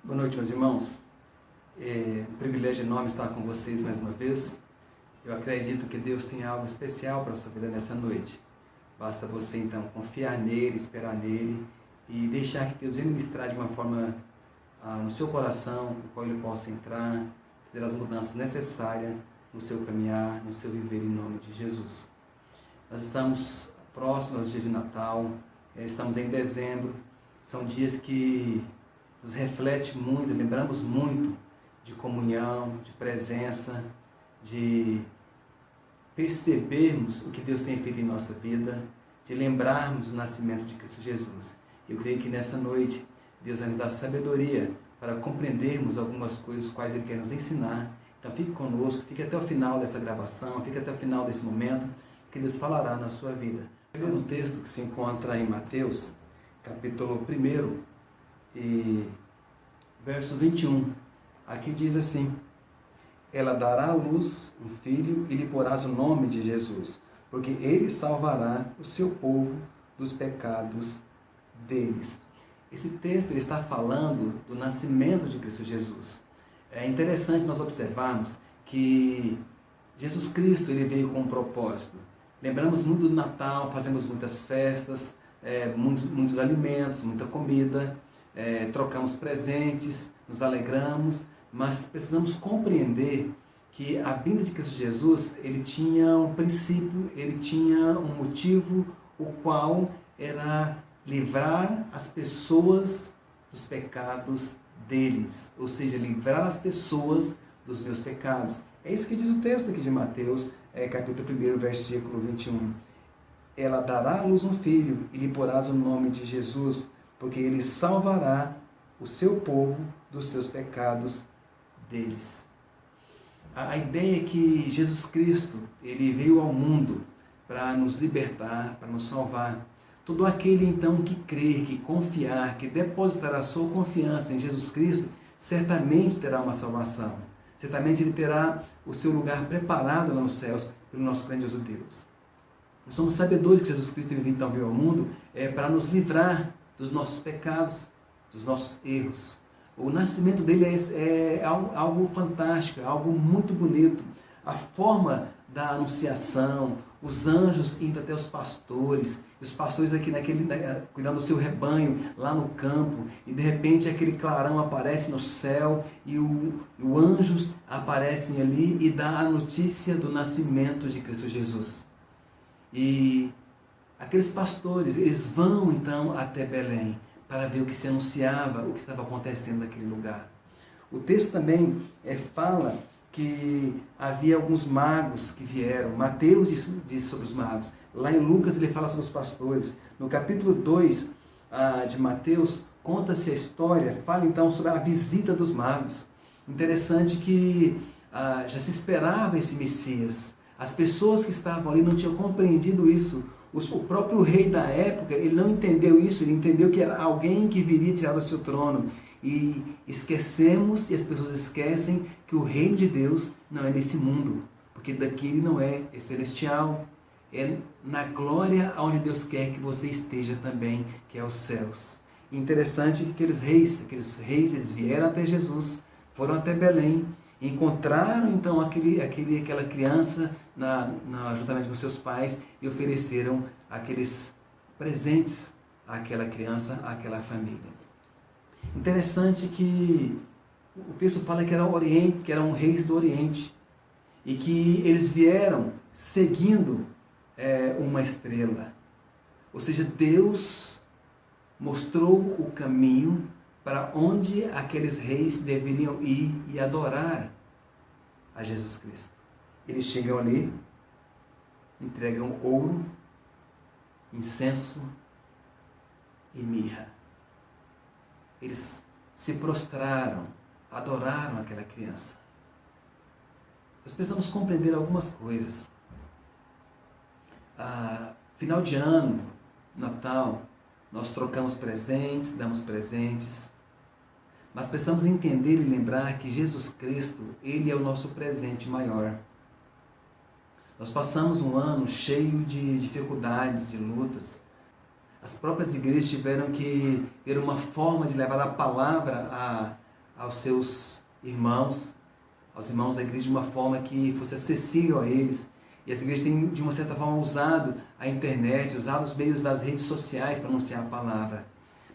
Boa noite, meus irmãos. É um privilégio enorme estar com vocês mais uma vez. Eu acredito que Deus tem algo especial para a sua vida nessa noite. Basta você, então, confiar nele, esperar nele e deixar que Deus venha ministrar de uma forma no seu coração, no qual ele possa entrar, fazer as mudanças necessárias no seu caminhar, no seu viver, em nome de Jesus. Nós estamos próximos aos dias de Natal, estamos em dezembro, são dias que nos reflete muito, lembramos muito de comunhão, de presença, de percebermos o que Deus tem feito em nossa vida, de lembrarmos do nascimento de Cristo Jesus. Eu creio que nessa noite Deus vai nos dar sabedoria para compreendermos algumas coisas quais Ele quer nos ensinar. Então fique conosco, fique até o final dessa gravação, fique até o final desse momento, que Deus falará na sua vida. O primeiro texto que se encontra em Mateus, capítulo 1, e verso 21, aqui diz assim: ela dará à luz um filho e lhe porás o nome de Jesus, porque ele salvará o seu povo dos pecados deles. Esse texto ele está falando do nascimento de Cristo Jesus. É interessante nós observarmos que Jesus Cristo ele veio com um propósito. Lembramos muito do Natal, fazemos muitas festas, muitos alimentos, muita comida, trocamos presentes, nos alegramos, mas precisamos compreender que a vinda de Cristo Jesus, ele tinha um princípio, ele tinha um motivo, o qual era livrar as pessoas dos pecados deles, ou seja, livrar as pessoas dos meus pecados. É isso que diz o texto aqui de Mateus, capítulo 1, versículo 21. Ela dará à luz um filho e lhe porás o nome de Jesus, porque ele salvará o seu povo dos seus pecados deles. A ideia é que Jesus Cristo, ele veio ao mundo para nos libertar, para nos salvar. Todo aquele então que crer, que confiar, que depositar a sua confiança em Jesus Cristo, certamente terá uma salvação. Certamente ele terá o seu lugar preparado lá nos céus pelo nosso grandioso Deus. Nós somos sabedores que Jesus Cristo ele então veio ao mundo para nos livrar dos nossos pecados, dos nossos erros. O nascimento dele é algo fantástico, é algo muito bonito. A forma da anunciação, os anjos indo até os pastores aqui cuidando do seu rebanho lá no campo, e de repente aquele clarão aparece no céu e os anjos aparecem ali e dá a notícia do nascimento de Cristo Jesus. E aqueles pastores, eles vão então até Belém para ver o que se anunciava, o que estava acontecendo naquele lugar. O texto também fala que havia alguns magos que vieram. Mateus diz sobre os magos. Lá em Lucas ele fala sobre os pastores. No capítulo 2 de Mateus, conta-se a história, fala então sobre a visita dos magos. Interessante que já se esperava esse Messias. As pessoas que estavam ali não tinham compreendido isso. O próprio rei da época, ele não entendeu isso, ele entendeu que era alguém que viria tirar o seu trono. E esquecemos, e as pessoas esquecem, que o reino de Deus não é nesse mundo, porque daqui ele não é celestial, é na glória onde Deus quer que você esteja também, que é os céus. E interessante que aqueles reis, eles vieram até Jesus, foram até Belém, encontraram então aquela criança juntamente com seus pais e ofereceram aqueles presentes àquela criança, àquela família. Interessante que o texto fala que eram reis do Oriente e que eles vieram seguindo uma estrela. Ou seja, Deus mostrou o caminho para onde aqueles reis deveriam ir e adorar a Jesus Cristo. Eles chegam ali, entregam ouro, incenso e mirra. Eles se prostraram, adoraram aquela criança. Nós precisamos compreender algumas coisas. Final de ano, Natal, nós trocamos presentes, damos presentes, mas precisamos entender e lembrar que Jesus Cristo, ele é o nosso presente maior. Nós passamos um ano cheio de dificuldades, de lutas. As próprias igrejas tiveram que ter uma forma de levar a palavra aos seus irmãos, aos irmãos da igreja, de uma forma que fosse acessível a eles. E as igrejas têm, de uma certa forma, usado a internet, usado os meios das redes sociais para anunciar a palavra.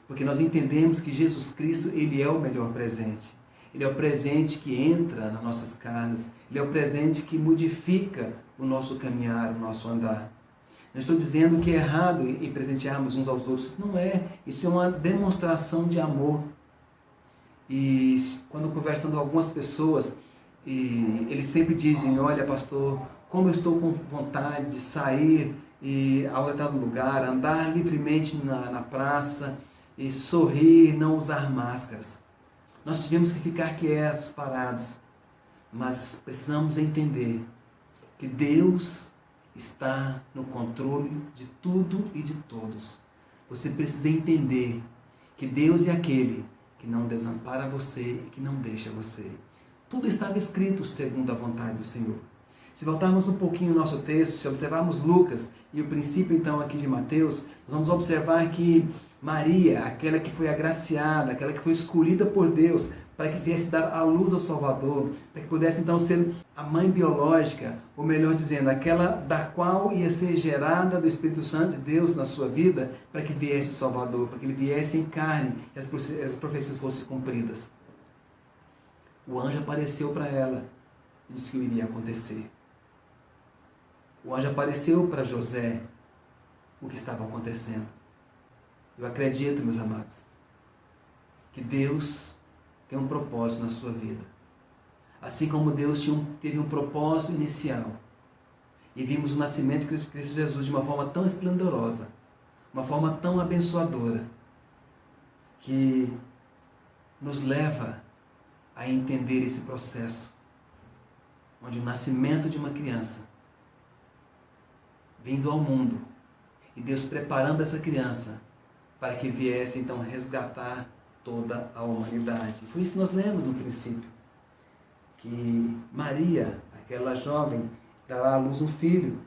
Porque nós entendemos que Jesus Cristo, Ele é o melhor presente. Ele é o presente que entra nas nossas casas. Ele é o presente que modifica o nosso caminhar, o nosso andar. Não estou dizendo que é errado em presentearmos uns aos outros. Não é. Isso é uma demonstração de amor. E quando conversando com algumas pessoas, eles sempre dizem, olha pastor, como eu estou com vontade de sair e ao determinado lugar, andar livremente na praça, e sorrir, não usar máscaras. Nós tivemos que ficar quietos, parados, mas precisamos entender que Deus está no controle de tudo e de todos. Você precisa entender que Deus é aquele que não desampara você e que não deixa você. Tudo estava escrito segundo a vontade do Senhor. Se voltarmos um pouquinho no nosso texto, se observarmos Lucas e o princípio então aqui de Mateus, nós vamos observar que Maria, aquela que foi agraciada, aquela que foi escolhida por Deus para que viesse dar à luz ao Salvador, para que pudesse então ser a mãe biológica, ou melhor dizendo, aquela da qual ia ser gerada do Espírito Santo de Deus na sua vida, para que viesse o Salvador, para que ele viesse em carne e as profecias fossem cumpridas. O anjo apareceu para ela e disse que o iria acontecer. O anjo apareceu para José o que estava acontecendo. Eu acredito, meus amados, que Deus tem um propósito na sua vida. Assim como Deus teve um propósito inicial. E vimos o nascimento de Cristo Jesus de uma forma tão esplendorosa, uma forma tão abençoadora, que nos leva a entender esse processo, onde o nascimento de uma criança, vindo ao mundo, e Deus preparando essa criança para que viesse então resgatar toda a humanidade. Foi isso que nós lemos no princípio, que Maria, aquela jovem, dará à luz um filho,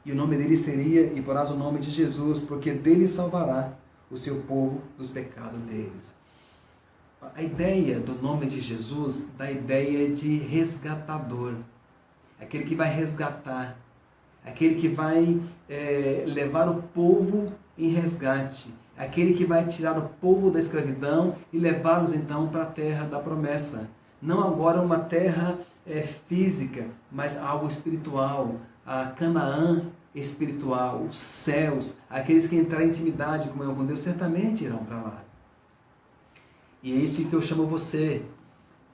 e o nome dele seria, e porás o nome de Jesus, porque dele salvará o seu povo dos pecados deles. A ideia do nome de Jesus dá a ideia de resgatador, aquele que vai resgatar, aquele que vai levar o povo em resgate, aquele que vai tirar o povo da escravidão e levá-los então para a terra da promessa. Não agora uma terra física, mas algo espiritual, a Canaã espiritual, os céus, aqueles que entrarem em intimidade com Deus certamente irão para lá. E é isso que eu chamo você,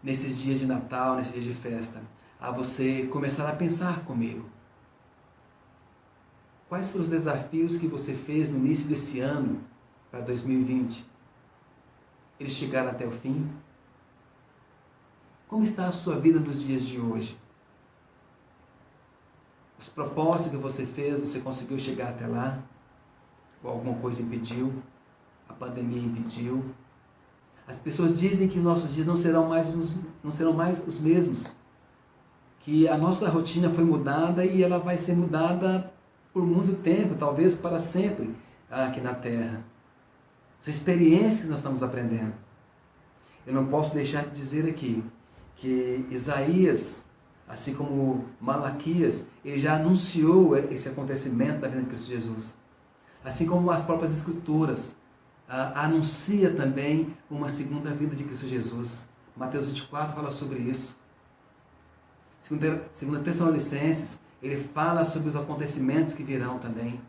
nesses dias de Natal, nesses dias de festa, a você começar a pensar comigo. Quais foram os desafios que você fez no início desse ano, para 2020? Eles chegaram até o fim? Como está a sua vida nos dias de hoje? Os propósitos que você fez, você conseguiu chegar até lá? Ou alguma coisa impediu? A pandemia impediu? As pessoas dizem que nossos dias não serão mais os mesmos. Que a nossa rotina foi mudada e ela vai ser mudada por muito tempo, talvez para sempre, aqui na Terra. São experiências que nós estamos aprendendo. Eu não posso deixar de dizer aqui que Isaías, assim como Malaquias, ele já anunciou esse acontecimento da vida de Cristo Jesus. Assim como as próprias Escrituras anuncia também uma segunda vida de Cristo Jesus. Mateus 24 fala sobre isso. Segunda Tessalonicenses, ele fala sobre os acontecimentos que virão também.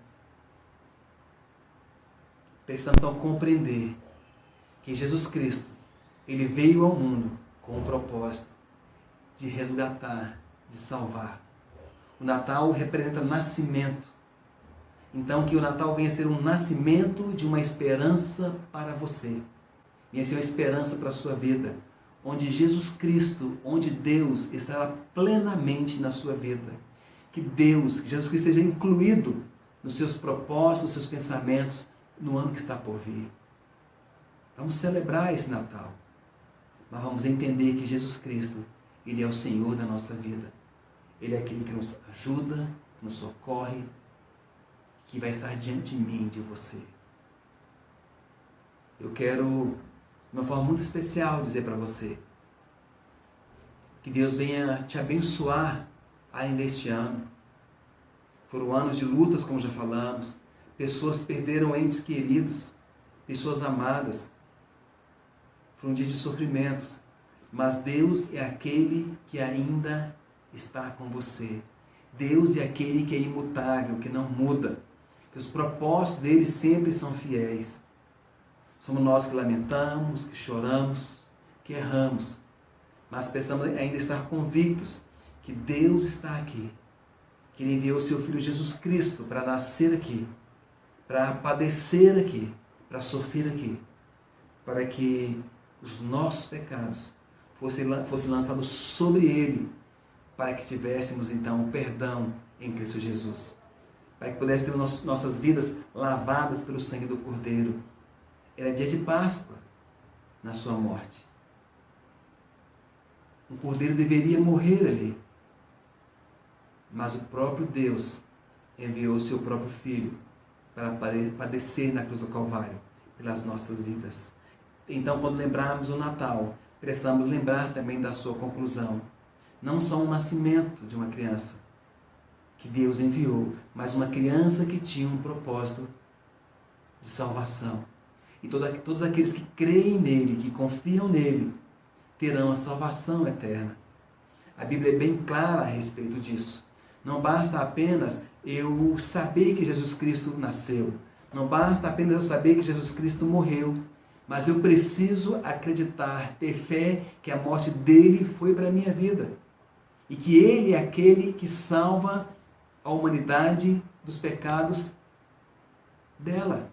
Precisamos então compreender que Jesus Cristo, ele veio ao mundo com o propósito de resgatar, de salvar. O Natal representa nascimento. Então que o Natal venha a ser um nascimento de uma esperança para você. Venha a ser uma esperança para a sua vida. Onde Jesus Cristo, onde Deus estará plenamente na sua vida. Que Jesus Cristo esteja incluído nos seus propósitos, nos seus pensamentos, no ano que está por vir. Vamos celebrar esse Natal. Mas vamos entender que Jesus Cristo, ele é o Senhor da nossa vida. Ele é aquele que nos ajuda, nos socorre, que vai estar diante de mim, de você. Eu quero, de uma forma muito especial, dizer para você Que Deus venha te abençoar ainda este ano. Foram anos de lutas, como já falamos. Pessoas perderam entes queridos, pessoas amadas. Foi um dia de sofrimentos. Mas Deus é aquele que ainda está com você. Deus é aquele que é imutável, que não muda. Que os propósitos dele sempre são fiéis. Somos nós que lamentamos, que choramos, que erramos. Mas precisamos ainda estar convictos que Deus está aqui. Que Ele enviou o seu Filho Jesus Cristo para nascer aqui, para padecer aqui, para sofrer aqui, para que os nossos pecados fossem lançados sobre Ele, para que tivéssemos então o perdão em Cristo Jesus, para que pudéssemos ter nossas vidas lavadas pelo sangue do Cordeiro. Era dia de Páscoa na sua morte. O Cordeiro deveria morrer ali, mas o próprio Deus enviou o seu próprio Filho para padecer na cruz do Calvário pelas nossas vidas. Então, quando lembrarmos o Natal, precisamos lembrar também da sua conclusão. Não só o nascimento de uma criança que Deus enviou, mas uma criança que tinha um propósito de salvação. E todos aqueles que creem nele, que confiam nele, terão a salvação eterna. A Bíblia é bem clara a respeito disso. Não basta apenas eu saber que Jesus Cristo nasceu. Não basta apenas eu saber que Jesus Cristo morreu. Mas eu preciso acreditar, ter fé que a morte dele foi para a minha vida. E que ele é aquele que salva a humanidade dos pecados dela.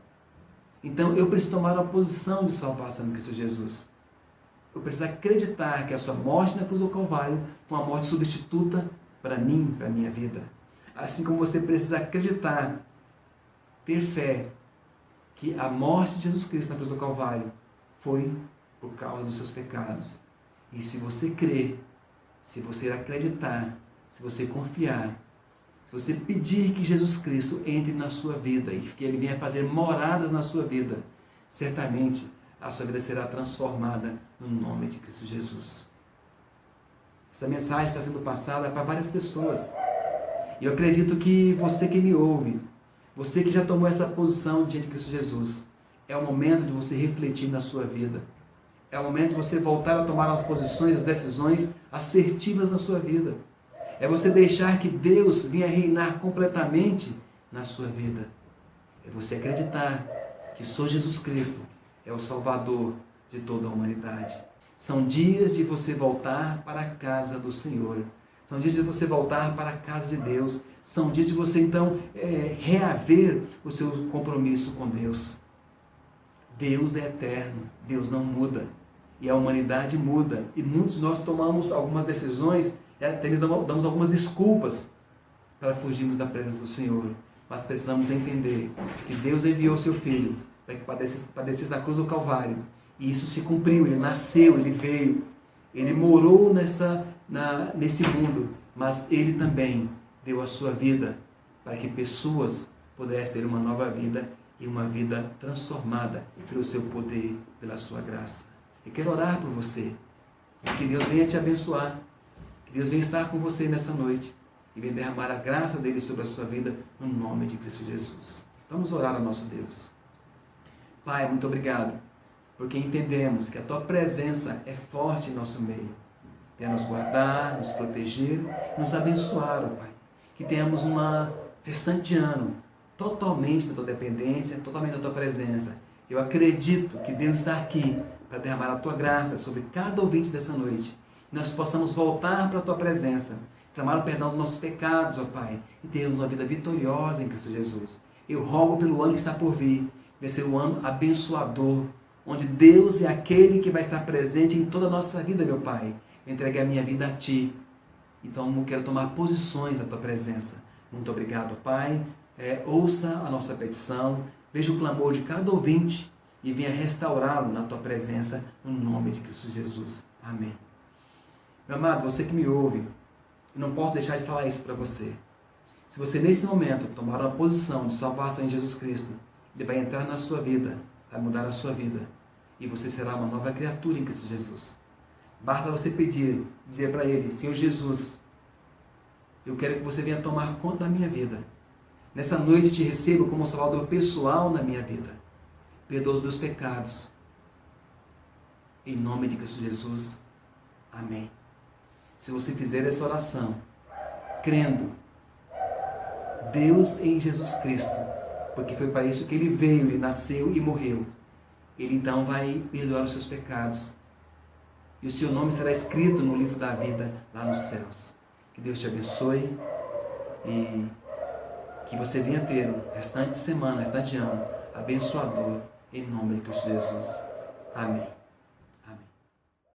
Então eu preciso tomar uma posição de salvação em Cristo Jesus. Eu preciso acreditar que a sua morte na cruz do Calvário foi uma morte substituta para mim, para a minha vida. Assim como você precisa acreditar, ter fé, que a morte de Jesus Cristo na cruz do Calvário foi por causa dos seus pecados. E se você crer, se você acreditar, se você confiar, se você pedir que Jesus Cristo entre na sua vida e que Ele venha fazer moradas na sua vida, certamente a sua vida será transformada no nome de Cristo Jesus. Essa mensagem está sendo passada para várias pessoas. E eu acredito que você que me ouve, você que já tomou essa posição diante de Cristo Jesus, é o momento de você refletir na sua vida. É o momento de você voltar a tomar as posições, as decisões assertivas na sua vida. É você deixar que Deus venha reinar completamente na sua vida. É você acreditar que só Jesus Cristo é o Salvador de toda a humanidade. São dias de você voltar para a casa do Senhor. São dias de você voltar para a casa de Deus. São dias de você, então, reaver o seu compromisso com Deus. Deus é eterno. Deus não muda. E a humanidade muda. E muitos de nós tomamos algumas decisões, até damos algumas desculpas para fugirmos da presença do Senhor. Mas precisamos entender que Deus enviou seu Filho para que padecesse na cruz do Calvário. E isso se cumpriu. Ele nasceu, ele veio. Ele morou nesse mundo. Mas ele também deu a sua vida para que pessoas pudessem ter uma nova vida e uma vida transformada pelo seu poder, pela sua graça. Eu quero orar por você. Que Deus venha te abençoar. Que Deus venha estar com você nessa noite e venha derramar a graça dele sobre a sua vida no nome de Cristo Jesus. Vamos orar ao nosso Deus. Pai, muito obrigado, porque entendemos que a tua presença é forte em nosso meio. Venha nos guardar, nos proteger, nos abençoar, ó Pai. Que tenhamos um restante ano totalmente da tua dependência, totalmente da tua presença. Eu acredito que Deus está aqui para derramar a tua graça sobre cada ouvinte dessa noite. Que nós possamos voltar para a tua presença, clamar o perdão dos nossos pecados, ó Pai, e termos uma vida vitoriosa em Cristo Jesus. Eu rogo pelo ano que está por vir, vai ser um ano abençoador, onde Deus é aquele que vai estar presente em toda a nossa vida, meu Pai. Eu entreguei a minha vida a Ti. Então eu quero tomar posições na Tua presença. Muito obrigado, Pai. Ouça a nossa petição, veja o clamor de cada ouvinte e venha restaurá-lo na Tua presença, no nome de Cristo Jesus. Amém. Meu amado, você que me ouve, eu não posso deixar de falar isso para você. Se você nesse momento tomar uma posição de salvação em Jesus Cristo, Ele vai entrar na sua vida, vai mudar a sua vida. E você será uma nova criatura em Cristo Jesus. Basta você pedir, dizer para Ele: Senhor Jesus, eu quero que você venha tomar conta da minha vida. Nessa noite te recebo como Salvador pessoal na minha vida. Perdoa os meus pecados. Em nome de Cristo Jesus. Amém. Se você fizer essa oração, crendo, Deus em Jesus Cristo, porque foi para isso que Ele veio, Ele nasceu e morreu, Ele então vai perdoar os seus pecados. E o seu nome será escrito no livro da vida lá nos céus. Que Deus te abençoe e que você venha ter um restante de semana, restante de ano abençoador, em nome de Cristo Jesus. Amém.